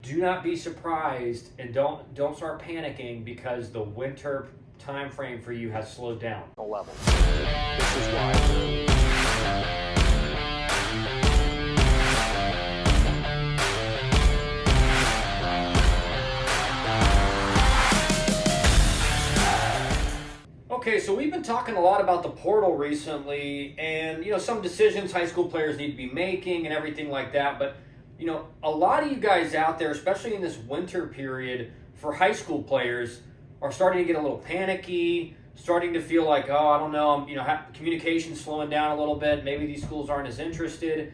do not be surprised and don't start panicking because the winter time frame for you has slowed down. Level. This is why. Okay, so we've been talking a lot about the portal recently and, some decisions high school players need to be making and everything like that. But, a lot of you guys out there, especially in this winter period for high school players, are starting to get a little panicky, starting to feel like, oh, I don't know, communication's slowing down a little bit. Maybe these schools aren't as interested.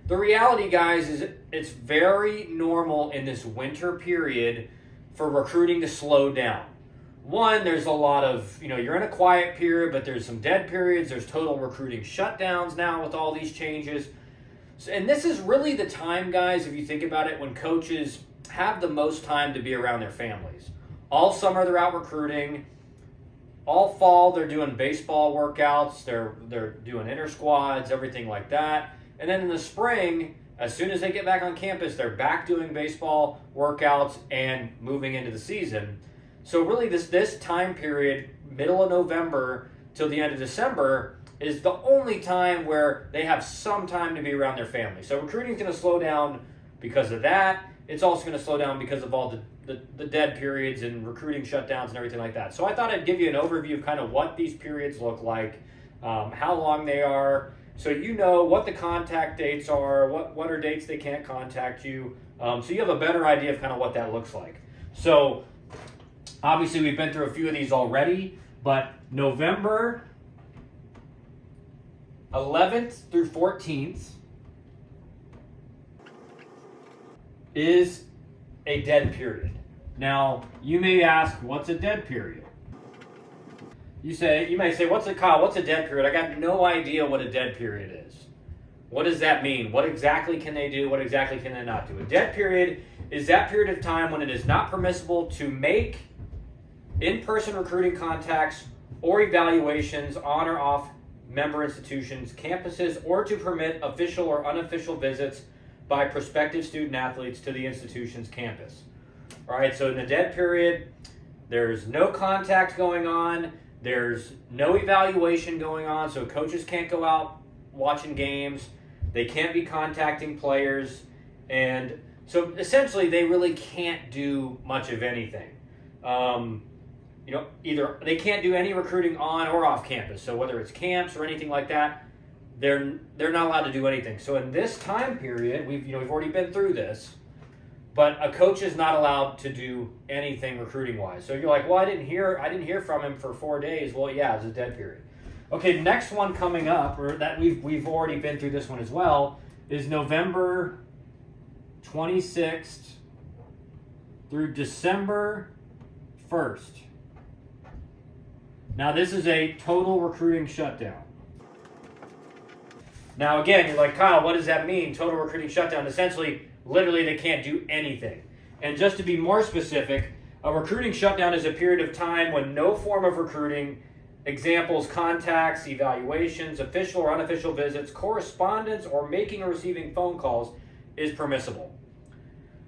The reality, guys, is it's very normal in this winter period for recruiting to slow down. One, there's a lot of, you're in a quiet period, but there's some dead periods. There's total recruiting shutdowns now with all these changes. And this is really the time, guys, if you think about it, when coaches have the most time to be around their families. All summer, they're out recruiting. All fall, they're doing baseball workouts. They're doing inter squads, everything like that. And then in the spring, as soon as they get back on campus, they're back doing baseball workouts and moving into the season. So really this time period, middle of November till the end of December, is the only time where they have some time to be around their family. So recruiting is going to slow down because of that. It's also going to slow down because of all the dead periods and recruiting shutdowns and everything like that. So I thought I'd give you an overview of kind of what these periods look like, how long they are, so you know what the contact dates are, what are dates they can't contact you, so you have a better idea of kind of what that looks like. So obviously, we've been through a few of these already, but November 11th through 14th is a dead period. Now, you may ask, what's a dead period? You may say, what's a dead period? I got no idea what a dead period is. What does that mean? What exactly can they do? What exactly can they not do? A dead period is that period of time when it is not permissible to make in-person recruiting contacts or evaluations on or off member institutions, campuses, or to permit official or unofficial visits by prospective student athletes to the institution's campus. All right, so in the dead period, there's no contact going on, there's no evaluation going on, so coaches can't go out watching games, they can't be contacting players, and so essentially they really can't do much of anything. Either they can't do any recruiting on or off campus. So whether it's camps or anything like that, they're not allowed to do anything. So in this time period, we've already been through this, but a coach is not allowed to do anything recruiting wise. So you're like, well, I didn't hear from him for 4 days. Well, yeah, it's a dead period. Okay, next one coming up, or that we've already been through this one as well, is November 26th through December 1st. Now, this is a total recruiting shutdown. Now, again, you're like, Kyle, what does that mean, total recruiting shutdown? Essentially, literally, they can't do anything. And just to be more specific, a recruiting shutdown is a period of time when no form of recruiting, examples, contacts, evaluations, official or unofficial visits, correspondence, or making or receiving phone calls is permissible.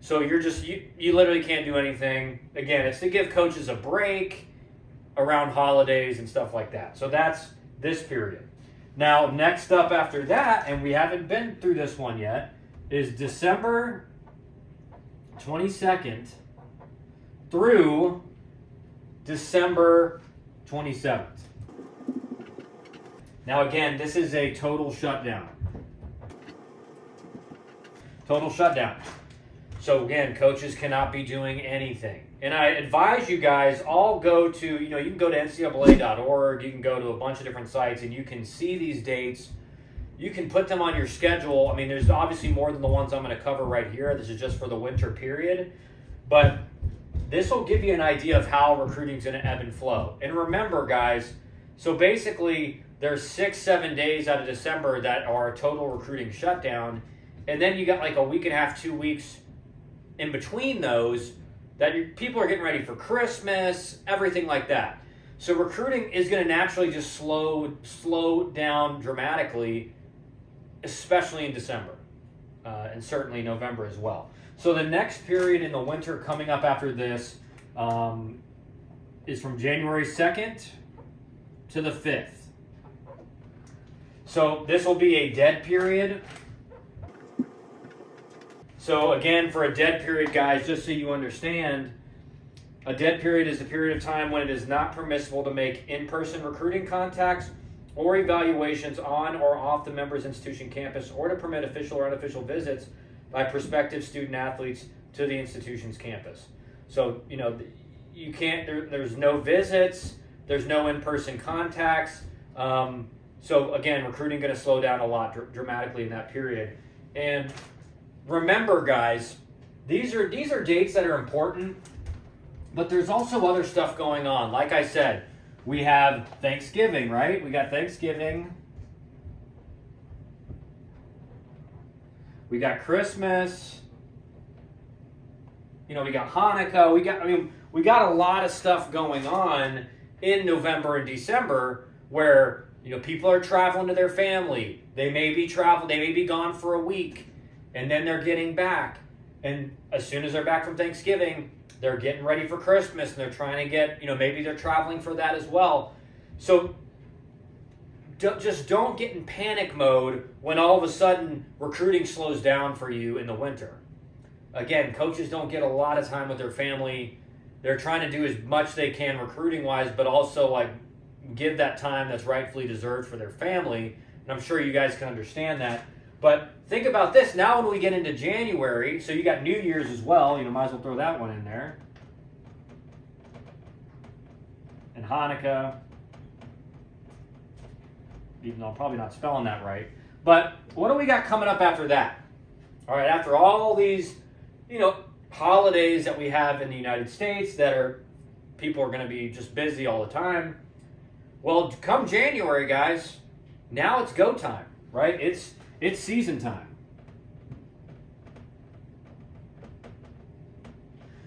So you literally can't do anything. Again, it's to give coaches a break around holidays and stuff like that. So that's this period. Now, next up after that, and we haven't been through this one yet, is December 22nd through December 27th. Now, again, this is a total shutdown. Total shutdown. So again, coaches cannot be doing anything. And I advise you guys all go to, you can go to NCAA.org, you can go to a bunch of different sites, and you can see these dates. You can put them on your schedule. I mean, there's obviously more than the ones I'm going to cover right here. This is just for the winter period. But this will give you an idea of how recruiting is going to ebb and flow. And remember, guys, so basically there's 6-7 days out of December that are a total recruiting shutdown. And then you got like a week and a half, 2 weeks in between those that people are getting ready for Christmas, everything like that. So recruiting is going to naturally just slow down dramatically, especially in December, and certainly November as well. So the next period in the winter coming up after this is from January 2nd to the 5th. So this will be a dead period. So again, for a dead period, guys, just so you understand, a dead period is the period of time when it is not permissible to make in-person recruiting contacts or evaluations on or off the member's institution campus, or to permit official or unofficial visits by prospective student athletes to the institution's campus. So, you can't, there's no visits, there's no in-person contacts. So again, recruiting going to slow down a lot dramatically in that period. And remember, guys, these are dates that are important, but there's also other stuff going on. Like I said, we have Thanksgiving, right? We got Thanksgiving. We got Christmas. We got Hanukkah. We got a lot of stuff going on in November and December where, people are traveling to their family. They may be gone for a week, and then they're getting back. And as soon as they're back from Thanksgiving, they're getting ready for Christmas, and they're trying to get, maybe they're traveling for that as well. So just don't get in panic mode when all of a sudden recruiting slows down for you in the winter. Again, coaches don't get a lot of time with their family. They're trying to do as much they can recruiting-wise, but also give that time that's rightfully deserved for their family. And I'm sure you guys can understand that. But think about this. Now when we get into January, so you got New Year's as well. Might as well throw that one in there. And Hanukkah. Even though I'm probably not spelling that right. But what do we got coming up after that? All right, after all these, holidays that we have in the United States people are going to be just busy all the time. Well, come January, guys, now it's go time, right? It's season time.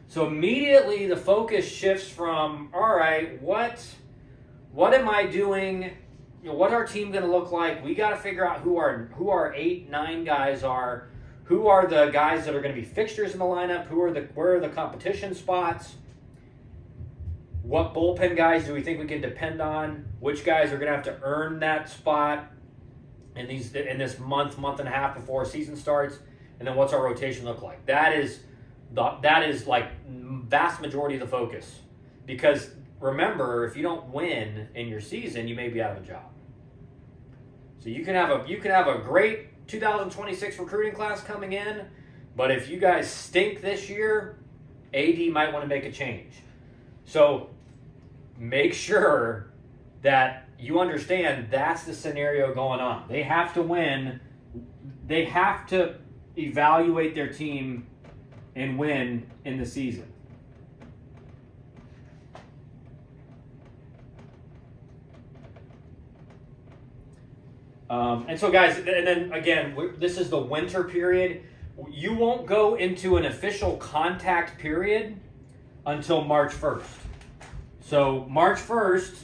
So immediately the focus shifts from, all right, what am I doing? What our team going to look like? We got to figure out who our 8, 9 guys are. Who are the guys that are going to be fixtures in the lineup? Where are the competition spots? What bullpen guys do we think we can depend on? Which guys are going to have to earn that spot in this month and a half before season starts? And then what's our rotation look like? That is like vast majority of the focus. Because remember, if you don't win in your season, you may be out of a job. So you can have a great 2026 recruiting class coming in, but if you guys stink this year, AD might want to make a change. So make sure that you understand that's the scenario going on. They have to win. They have to evaluate their team and win in the season. And so, guys, and then again, this is the winter period. You won't go into an official contact period until March 1st. So March 1st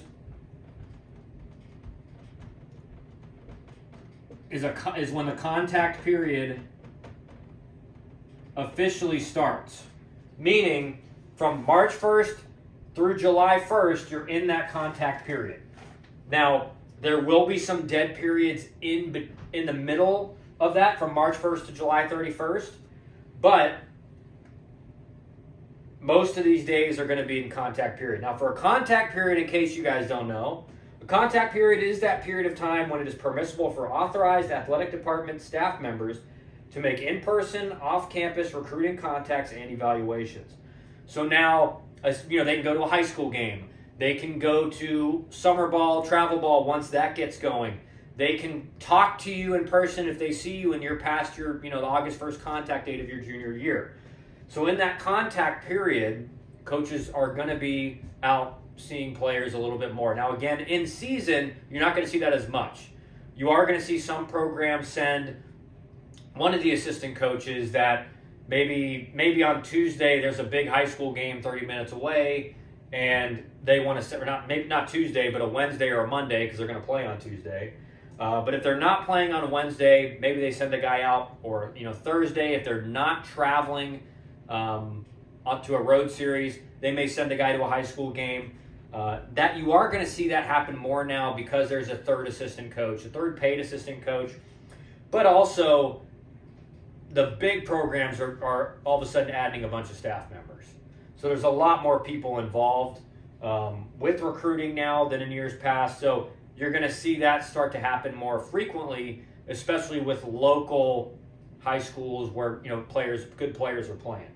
is when the contact period officially starts. Meaning, from March 1st through July 1st, you're in that contact period. Now, there will be some dead periods in the middle of that from March 1st to July 31st, but most of these days are going to be in contact period. Now, for a contact period, in case you guys don't know, a contact period is that period of time when it is permissible for authorized athletic department staff members to make in-person, off-campus recruiting contacts and evaluations. So now, they can go to a high school game. They can go to summer ball, travel ball once that gets going. They can talk to you in person if they see you and you're past your, the August 1st contact date of your junior year. So in that contact period, coaches are going to be out seeing players a little bit more. Now, again, in season, you're not going to see that as much. You are going to see some programs send one of the assistant coaches that maybe on Tuesday there's a big high school game 30 minutes away, and they want to, or not Tuesday, but a Wednesday or a Monday because they're going to play on Tuesday. But if they're not playing on Wednesday, maybe they send a guy out, or Thursday. If they're not traveling up to a road series, they may send a guy to a high school game. That you are going to see that happen more now because there's a third assistant coach, a third paid assistant coach, but also the big programs are all of a sudden adding a bunch of staff members. So there's a lot more people involved with recruiting now than in years past. So you're going to see that start to happen more frequently, especially with local high schools where good players are playing.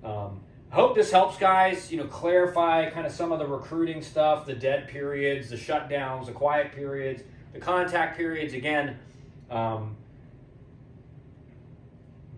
I hope this helps, guys. Clarify kind of some of the recruiting stuff, the dead periods, the shutdowns, the quiet periods, the contact periods. Again,